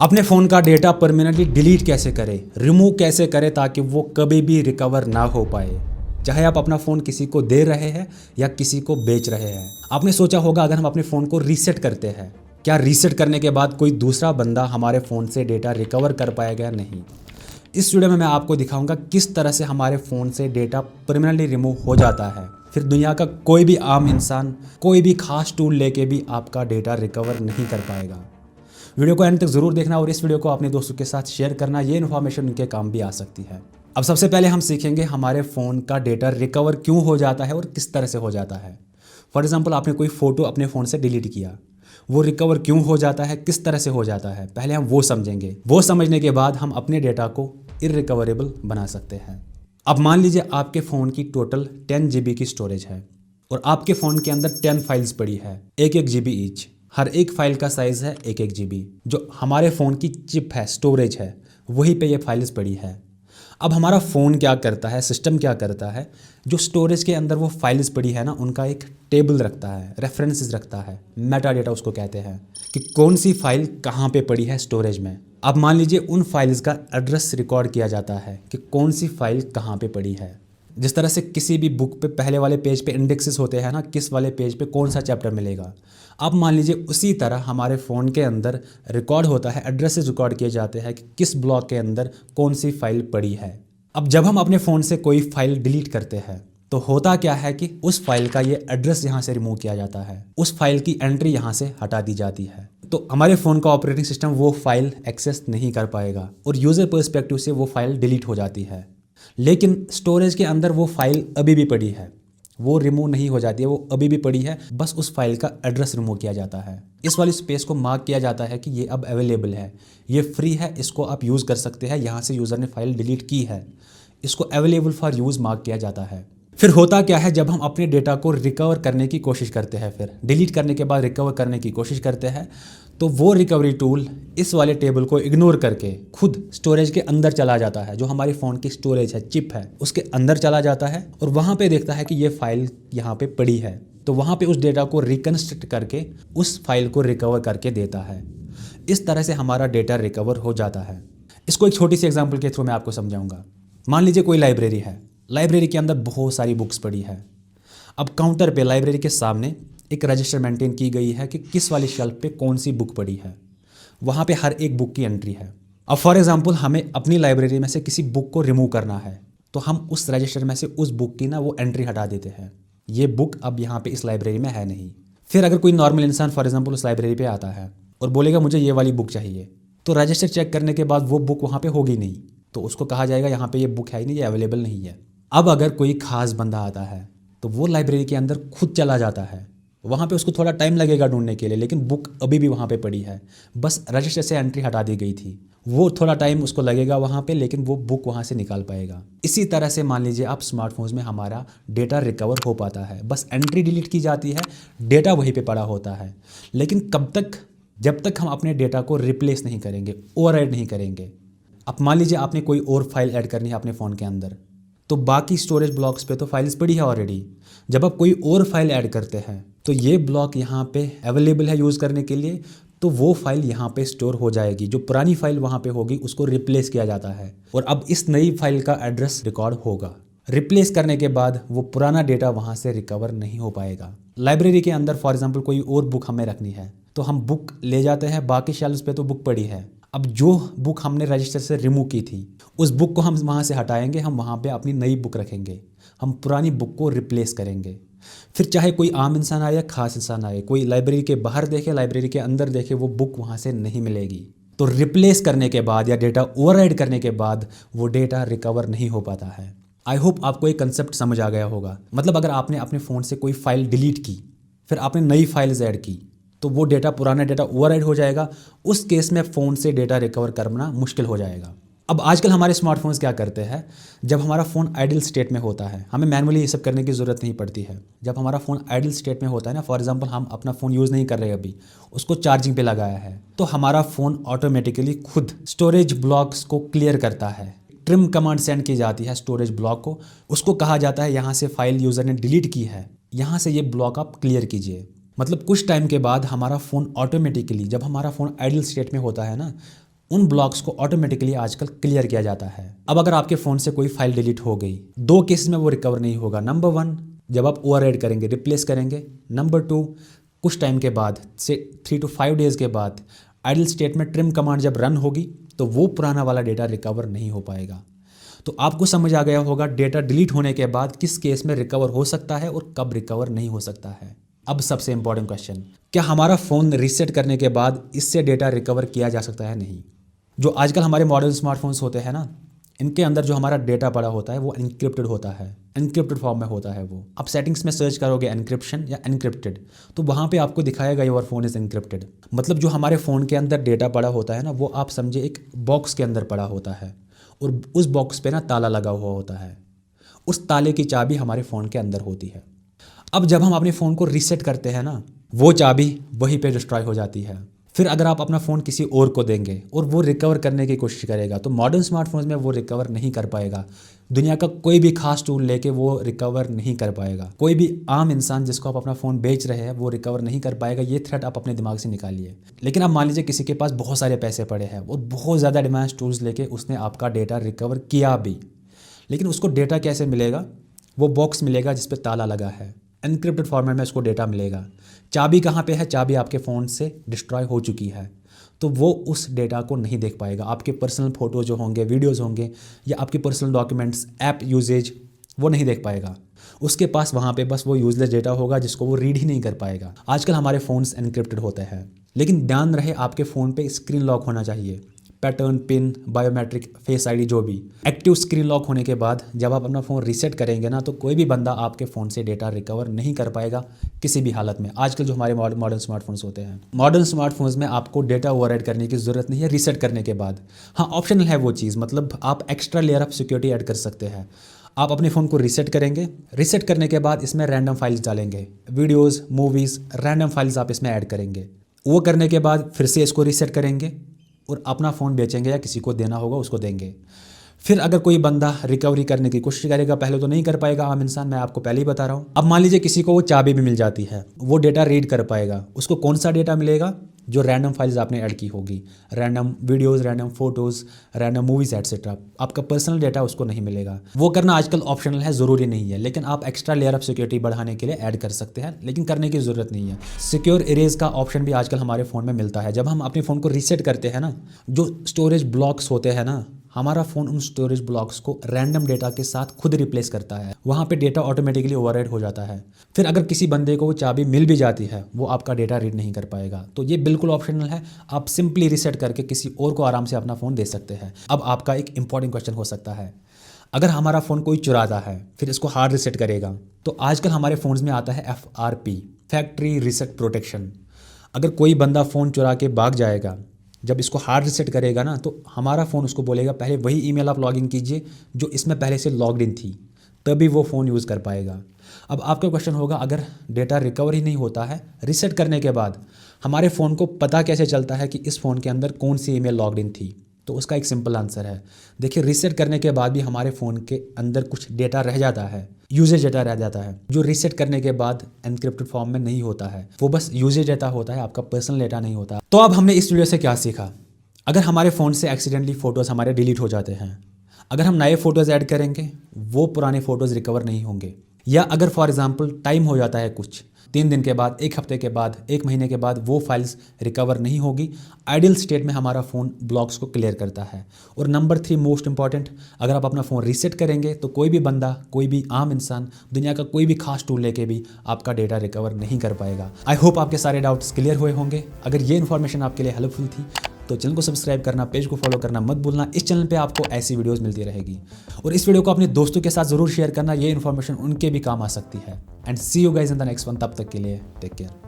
अपने फ़ोन का data permanently delete कैसे करें, रिमूव कैसे करें ताकि वो कभी भी रिकवर ना हो पाए। चाहे आप अपना फ़ोन किसी को दे रहे हैं या किसी को बेच रहे हैं। आपने सोचा होगा अगर हम अपने फ़ोन को रीसेट करते हैं, क्या रीसेट करने के बाद कोई दूसरा बंदा हमारे फ़ोन से डेटा रिकवर कर पाएगा या नहीं। इस वीडियो में मैं आपको दिखाऊंगा किस तरह से हमारे फ़ोन से डेटा परमानेंटली रिमूव हो जाता है। फिर दुनिया का कोई भी आम इंसान कोई भी खास टूल लेके भी आपका डेटा रिकवर नहीं कर पाएगा। वीडियो को एंड तक जरूर देखना और इस वीडियो को अपने दोस्तों के साथ शेयर करना, ये इन्फॉर्मेशन उनके काम भी आ सकती है। अब सबसे पहले हम सीखेंगे हमारे फ़ोन का डेटा रिकवर क्यों हो जाता है और किस तरह से हो जाता है। फॉर एग्जाम्पल, आपने कोई फ़ोटो अपने फ़ोन से डिलीट किया, वो रिकवर क्यों हो जाता है, किस तरह से हो जाता है, पहले हम वो समझेंगे। वो समझने के बाद हम अपने डेटा को इररिकवरेबल बना सकते हैं। अब मान लीजिए आपके फ़ोन की टोटल 10 GB की स्टोरेज है और आपके फ़ोन के अंदर 10 फाइल्स पड़ी है, 1-1 GB ईच। हर एक फाइल का साइज़ है 1-1 GB। जो हमारे फ़ोन की चिप है, स्टोरेज है, वहीं पे ये फाइल्स पड़ी है। अब हमारा फ़ोन क्या करता है, सिस्टम क्या करता है, जो स्टोरेज के अंदर वो फाइल्स पड़ी है ना, उनका एक टेबल रखता है, रेफरेंसेस रखता है, मेटा डेटा उसको कहते हैं कि कौन सी फाइल कहाँ पे पड़ी है स्टोरेज में। अब मान लीजिए उन फाइल्स का एड्रेस रिकॉर्ड किया जाता है कि कौन सी फाइल कहाँ पे पड़ी है। जिस तरह से किसी भी बुक पे पहले वाले पेज पे इंडेक्सेस होते हैं ना, किस वाले पेज पे कौन सा चैप्टर मिलेगा। अब मान लीजिए उसी तरह हमारे फ़ोन के अंदर रिकॉर्ड होता है, एड्रेसेस रिकॉर्ड किए जाते हैं कि किस ब्लॉक के अंदर कौन सी फाइल पड़ी है। अब जब हम अपने फ़ोन से कोई फाइल डिलीट करते हैं तो होता क्या है कि उस फाइल का ये एड्रेस यहाँ से रिमूव किया जाता है, उस फाइल की एंट्री यहाँ से हटा दी जाती है। तो हमारे फ़ोन का ऑपरेटिंग सिस्टम वो फाइल एक्सेस नहीं कर पाएगा और यूज़र पर्सपेक्टिव से वो फाइल डिलीट हो जाती है। लेकिन स्टोरेज के अंदर वो फाइल अभी भी पड़ी है, वो रिमूव नहीं हो जाती है, वो अभी भी पड़ी है, बस उस फाइल का एड्रेस रिमूव किया जाता है। इस वाली स्पेस को मार्क किया जाता है कि ये अब अवेलेबल है, ये फ्री है, इसको आप यूज़ कर सकते हैं, यहाँ से यूज़र ने फाइल डिलीट की है, इसको अवेलेबल फॉर यूज़ मार्क किया जाता है। फिर होता क्या है, जब हम अपने डेटा को रिकवर करने की कोशिश करते हैं, फिर डिलीट करने के बाद रिकवर करने की कोशिश करते हैं, तो वो रिकवरी टूल इस वाले टेबल को इग्नोर करके खुद स्टोरेज के अंदर चला जाता है। जो हमारी फ़ोन की स्टोरेज है, चिप है, उसके अंदर चला जाता है और वहाँ पे देखता है कि ये फाइल यहाँ पे पड़ी है, तो वहाँ पे उस डेटा को रिकन्स्ट्रक्ट करके उस फाइल को रिकवर करके देता है। इस तरह से हमारा डेटा रिकवर हो जाता है। इसको एक छोटी सी एग्जाम्पल के थ्रू मैं आपको समझाऊंगा। मान लीजिए कोई लाइब्रेरी है, लाइब्रेरी के अंदर बहुत सारी बुक्स पड़ी है। अब काउंटर पे लाइब्रेरी के सामने एक रजिस्टर मेंटेन की गई है कि किस वाली शेल्फ पे कौन सी बुक पड़ी है, वहाँ पे हर एक बुक की एंट्री है। अब फॉर एग्जांपल हमें अपनी लाइब्रेरी में से किसी बुक को रिमूव करना है, तो हम उस रजिस्टर में से उस बुक की ना वो एंट्री हटा देते हैं, ये बुक अब यहाँ पे इस लाइब्रेरी में है नहीं। फिर अगर कोई नॉर्मल इंसान फॉर एग्जाम्पल उस लाइब्रेरी पे आता है और बोलेगा मुझे ये वाली बुक चाहिए, तो रजिस्टर चेक करने के बाद वो बुक वहाँ पे होगी नहीं, तो उसको कहा जाएगा यहाँ पे ये बुक है ही नहीं, ये अवेलेबल नहीं है। अब अगर कोई खास बंदा आता है तो वो लाइब्रेरी के अंदर खुद चला जाता है, वहाँ पे उसको थोड़ा टाइम लगेगा ढूंढने के लिए, लेकिन बुक अभी भी वहाँ पे पड़ी है, बस रजिस्टर से एंट्री हटा दी गई थी। वो थोड़ा टाइम उसको लगेगा वहाँ पे, लेकिन वो बुक वहाँ से निकाल पाएगा। इसी तरह से मान लीजिए आप स्मार्टफोन्स में हमारा डेटा रिकवर हो पाता है, बस एंट्री डिलीट की जाती है, डेटा वहीं पे पड़ा होता है। लेकिन कब तक, जब तक हम अपने डेटा को रिप्लेस नहीं करेंगे, ओवरराइड नहीं करेंगे। अब मान लीजिए आपने कोई और फाइल ऐड करनी है अपने फ़ोन के अंदर, तो बाकी स्टोरेज ब्लॉक्स पे तो फाइल्स पड़ी है ऑलरेडी। जब आप कोई और फाइल ऐड करते हैं तो ये ब्लॉक यहाँ पे अवेलेबल है यूज़ करने के लिए, तो वो फाइल यहाँ पे स्टोर हो जाएगी। जो पुरानी फाइल वहाँ पे होगी उसको रिप्लेस किया जाता है और अब इस नई फाइल का एड्रेस रिकॉर्ड होगा। रिप्लेस करने के बाद वो पुराना डेटा वहाँ से रिकवर नहीं हो पाएगा। लाइब्रेरी के अंदर फॉर एग्जाम्पल कोई और बुक हमें रखनी है, तो हम बुक ले जाते हैं, बाकी शेल्फ्स पे तो बुक पड़ी है। अब जो बुक हमने रजिस्टर से रिमूव की थी, उस बुक को हम वहाँ से हटाएंगे, हम वहाँ पे अपनी नई बुक रखेंगे, हम पुरानी बुक को रिप्लेस करेंगे। फिर चाहे कोई आम इंसान आए या खास इंसान आए, कोई लाइब्रेरी के बाहर देखे, लाइब्रेरी के अंदर देखे, वो बुक वहाँ से नहीं मिलेगी। तो रिप्लेस करने के बाद या डेटा ओवरराइड करने के बाद वो डेटा रिकवर नहीं हो पाता है। आई होप आपको एक कंसेप्ट समझ आ गया होगा। मतलब अगर आपने अपने फ़ोन से कोई फाइल डिलीट की, फिर आपने नई फाइल्स ऐड की, तो वो डेटा, पुराना डेटा ओवरराइड हो जाएगा। उस केस में फ़ोन से डेटा रिकवर करना मुश्किल हो जाएगा। अब आजकल हमारे स्मार्टफोन्स क्या करते हैं, जब हमारा फ़ोन आइडल स्टेट में होता है, हमें मैनुअली ये सब करने की ज़रूरत नहीं पड़ती है। जब हमारा फ़ोन आइडल स्टेट में होता है ना, फॉर एग्जांपल हम अपना फ़ोन यूज़ नहीं कर रहे अभी, उसको चार्जिंग पे लगाया है, तो हमारा फ़ोन ऑटोमेटिकली खुद स्टोरेज ब्लॉक्स को क्लियर करता है। ट्रिम कमांड सेंड की जाती है स्टोरेज ब्लॉक को, उसको कहा जाता है यहाँ से फाइल यूज़र ने डिलीट की है, यहाँ से ये ब्लॉक आप क्लियर कीजिए। मतलब कुछ टाइम के बाद हमारा फ़ोन ऑटोमेटिकली, जब हमारा फ़ोन आइडल स्टेट में होता है ना, उन ब्लॉक्स को ऑटोमेटिकली आजकल क्लियर किया जाता है। अब अगर आपके फ़ोन से कोई फाइल डिलीट हो गई, 2 केसेस में वो रिकवर नहीं होगा। नंबर 1, जब आप ओवरराइड करेंगे, रिप्लेस करेंगे। नंबर 2, कुछ टाइम के बाद से 3 to 5 डेज़ के बाद आइडल स्टेट में ट्रिम कमांड जब रन होगी तो वो पुराना वाला डेटा रिकवर नहीं हो पाएगा। तो आपको समझ आ गया होगा डेटा डिलीट होने के बाद किस केस में रिकवर हो सकता है और कब रिकवर नहीं हो सकता है। अब सबसे इंपॉर्टेंट क्वेश्चन, क्या हमारा फ़ोन रीसेट करने के बाद इससे डेटा रिकवर किया जा सकता है? नहीं। जो आजकल हमारे मॉडर्न स्मार्टफोन्स होते हैं ना, इनके अंदर जो हमारा डेटा पड़ा होता है वो एनक्रिप्टेड होता है, एनक्रिप्टेड फॉर्म में होता है वो। आप सेटिंग्स में सर्च करोगे एनक्रिप्शन या एनक्रिप्टेड, तो वहाँ पे आपको दिखाएगा योर फोन इज़ एनक्रिप्टेड। मतलब जो हमारे फ़ोन के अंदर डेटा पड़ा होता है ना, वो आप समझे एक बॉक्स के अंदर पड़ा होता है और उस बॉक्स पे ना ताला लगा हुआ होता है। उस ताले की चाबी हमारे फ़ोन के अंदर होती है। अब जब हम अपने फ़ोन को रीसेट करते हैं ना, वो चाबी वहीं पे डिस्ट्रॉय हो जाती है। फिर अगर आप अपना फ़ोन किसी और को देंगे और वो रिकवर करने की कोशिश करेगा, तो मॉडर्न स्मार्टफोन्स में वो रिकवर नहीं कर पाएगा। दुनिया का कोई भी खास टूल लेके वो रिकवर नहीं कर पाएगा। कोई भी आम इंसान जिसको आप अपना फ़ोन बेच रहे हैं वो रिकवर नहीं कर पाएगा। ये थ्रेट आप अपने दिमाग से निकालिए। लेकिन अब मान लीजिए किसी के पास बहुत सारे पैसे पड़े हैं और बहुत ज़्यादा एडवांस टूल्स लेके उसने आपका डेटा रिकवर किया भी, लेकिन उसको डेटा कैसे मिलेगा? वो बॉक्स मिलेगा जिस पे ताला लगा है, एनक्रिप्टेड फॉर्मेट में उसको डेटा मिलेगा। चाबी कहाँ पे है? चाबी आपके फ़ोन से डिस्ट्रॉय हो चुकी है, तो वो उस डेटा को नहीं देख पाएगा। आपके पर्सनल फ़ोटो जो होंगे, वीडियोज़ होंगे या आपके पर्सनल डॉक्यूमेंट्स, ऐप यूजेज, वो नहीं देख पाएगा। उसके पास वहाँ पे बस वो यूजलेस डेटा होगा जिसको वो रीड ही नहीं कर पाएगा। आजकल हमारे फ़ोन्स एनक्रिप्टेड होते हैं, लेकिन ध्यान रहे आपके फ़ोन पे स्क्रीन लॉक होना चाहिए। Pattern, pin, biometric, face ID जो भी एक्टिव स्क्रीन लॉक होने के बाद जब आप अपना फ़ोन रीसेट करेंगे ना, तो कोई भी बंदा आपके फ़ोन से डेटा रिकवर नहीं कर पाएगा किसी भी हालत में। आजकल जो हमारे मॉडर्न स्मार्टफोन्स होते हैं, मॉडर्न स्मार्टफोन्स में आपको डेटा ओवरराइड करने की ज़रूरत नहीं है रीसेट करने के बाद। हाँ, ऑप्शनल है वो चीज़, मतलब आप extra layer of security add कर सकते हैं। आप अपने फ़ोन को रीसेट करेंगे, रीसेट करने के बाद इसमें रैंडम फाइल्स डालेंगे, वीडियोज़, मूवीज़, रैंडम फाइल्स आप इसमें ऐड करेंगे। वो करने के बाद फिर से इसको रीसेट करेंगे और अपना फ़ोन बेचेंगे या किसी को देना होगा उसको देंगे। फिर अगर कोई बंदा रिकवरी करने की कोशिश करेगा, पहले तो नहीं कर पाएगा आम इंसान, मैं आपको पहले ही बता रहा हूँ। अब मान लीजिए किसी को वो चाबी भी मिल जाती है, वो डेटा रीड कर पाएगा। उसको कौन सा डेटा मिलेगा? जो रैंडम फाइल्स आपने ऐड की होगी, random videos, random photos, random movies etcetera. आपका पर्सनल डेटा उसको नहीं मिलेगा। वो करना आजकल ऑप्शनल है, ज़रूरी नहीं है, लेकिन आप एक्स्ट्रा लेयर ऑफ सिक्योरिटी बढ़ाने के लिए ऐड कर सकते हैं, लेकिन करने की ज़रूरत नहीं है। सिक्योर इरेज का ऑप्शन भी आजकल हमारे फ़ोन में मिलता है। जब हम अपने फ़ोन को रीसेट करते हैं ना, जो स्टोरेज ब्लॉक्स होते हैं ना, हमारा फ़ोन उन स्टोरेज ब्लॉक्स को रैंडम डेटा के साथ खुद रिप्लेस करता है। वहाँ पे डेटा ऑटोमेटिकली ओवरराइड हो जाता है। फिर अगर किसी बंदे को वो चाबी मिल भी जाती है, वो आपका डेटा रीड नहीं कर पाएगा। तो ये बिल्कुल ऑप्शनल है, आप सिंपली रीसेट करके किसी और को आराम से अपना फ़ोन दे सकते हैं। अब आपका एक इंपॉर्टेंट क्वेश्चन हो सकता है, अगर हमारा फ़ोन कोई चुराता है फिर इसको हार्ड रीसेट करेगा, तो आजकल हमारे फ़ोन्स में आता है FRP, फैक्ट्री रीसेट प्रोटेक्शन। अगर कोई बंदा फ़ोन चुरा के भाग जाएगा, जब इसको हार्ड रीसेट करेगा ना, तो हमारा फ़ोन उसको बोलेगा पहले वही ईमेल आप लॉगिन कीजिए जो इसमें पहले से लॉग्ड इन थी, तभी वो फ़ोन यूज़ कर पाएगा। अब आपका क्वेश्चन होगा, अगर डेटा रिकवर ही नहीं होता है रीसेट करने के बाद, हमारे फ़ोन को पता कैसे चलता है कि इस फ़ोन के अंदर कौन सी ईमेल लॉग्ड इन थी? तो उसका एक सिंपल आंसर है, देखिए रीसेट करने के बाद भी हमारे फ़ोन के अंदर कुछ डेटा रह जाता है, यूजेज डेटा रह जाता है, जो रीसेट करने के बाद एनक्रिप्टेड फॉर्म में नहीं होता है। वो बस यूजेज डेटा होता है, आपका पर्सनल डेटा नहीं होता। तो अब हमने इस वीडियो से क्या सीखा? अगर हमारे फ़ोन से एक्सीडेंटली फ़ोटोज़ हमारे डिलीट हो जाते हैं, अगर हम नए फ़ोटोज़ ऐड करेंगे, वो पुराने फ़ोटोज़ रिकवर नहीं होंगे। या अगर फॉर एग्जांपल टाइम हो जाता है कुछ 3 दिन के बाद, 1 हफ्ते के बाद, 1 महीने के बाद, वो फाइल्स रिकवर नहीं होगी। आइडियल स्टेट में हमारा फ़ोन ब्लॉक्स को क्लियर करता है। और नंबर 3 मोस्ट इंपॉर्टेंट, अगर आप अपना फ़ोन रीसेट करेंगे तो कोई भी बंदा, कोई भी आम इंसान, दुनिया का कोई भी खास टूल लेके भी आपका डेटा रिकवर नहीं कर पाएगा। आई होप आपके सारे डाउट्स क्लियर हुए होंगे। अगर ये इन्फॉर्मेशन आपके लिए हेल्पफुल थी तो चैनल को सब्सक्राइब करना, पेज को फॉलो करना मत भूलना। इस चैनल पे आपको ऐसी वीडियोस मिलती रहेगी। और इस वीडियो को अपने दोस्तों के साथ ज़रूर शेयर करना, ये इन्फॉर्मेशन उनके भी काम आ सकती है। And see you guys in the next one. तब तक के लिए टेक केयर।